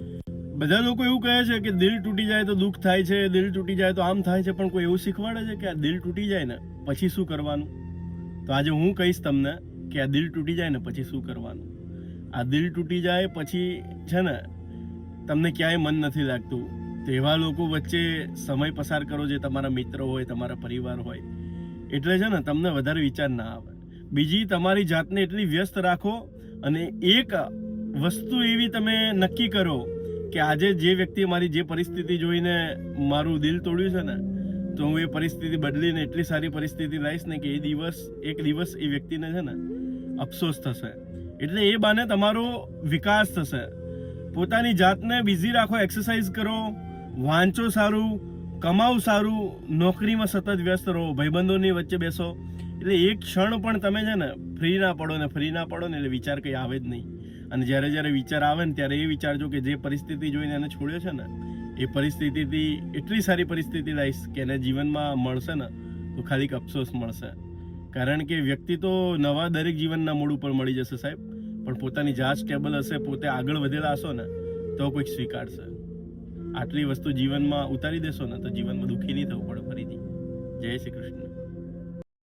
બધા લોકો એવું કહે છે કે દિલ તૂટી જાય તો દુઃખ થાય છે, દિલ તૂટી જાય તો આમ થાય છે, પણ કોઈ એવું શીખવાડે છે કે આ દિલ તૂટી જાય ને પછી શું કરવાનું? તો આજે હું કહીશ તમને કે આ દિલ તૂટી જાય ને પછી શું કરવાનું. આ દિલ તૂટી જાય પછી છે ને તમને ક્યાંય મન નથી લાગતું, તો એવા લોકો વચ્ચે સમય પસાર કરો જે તમારા મિત્રો હોય, તમારા પરિવાર હોય, એટલે છે ને તમને વધારે વિચાર ના આવે. બીજી, તમારી જાતને એટલી વ્યસ્ત રાખો અને એક વસ્તુ એવી તમે નક્કી કરો કે આજે જે વ્યક્તિ મારી જે પરિસ્થિતિ જોઈને મારું દિલ તોડ્યું છે ને, તો હું એ પરિસ્થિતિ બદલીને એટલી સારી પરિસ્થિતિ લાવીશ ને કે એક દિવસ એ વ્યક્તિને છે ને અફસોસ થશે. એટલે એ બાને તમારો વિકાસ થશે. પોતાની જાતને બિઝી રાખો, એક્સરસાઇઝ કરો, વાંચો સારું, કમાવ સારું, નોકરીમાં સતત વ્યસ્ત રહો, ભાઈબંધોની વચ્ચે બેસો. એટલે એક ક્ષણ પણ તમે છે ને ફ્રી ના પડો ને એટલે વિચાર કંઈ આવે જ નહીં. અને જ્યારે વિચાર આવે ને ત્યારે એ વિચારજો કે જે પરિસ્થિતિ જોઈને એને છોડ્યો છે ને, એ પરિસ્થિતિથી એટલી સારી પરિસ્થિતિ લાવીશ કે એને જીવનમાં મળશે ને તો ખાલી અફસોસ મળશે. કારણ કે વ્યક્તિ તો નવા દરેક જીવનના મૂળ ઉપર મળી જશે સાહેબ, પણ પોતાની જાત સ્ટેબલ હશે, પોતે આગળ વધેલા હશો ને તો કોઈક સ્વીકારશે. આટલી વસ્તુ જીવનમાં ઉતારી દેશો ને તો જીવનમાં દુઃખી નહીં થવું પડે ફરીથી. જય શ્રી કૃષ્ણ.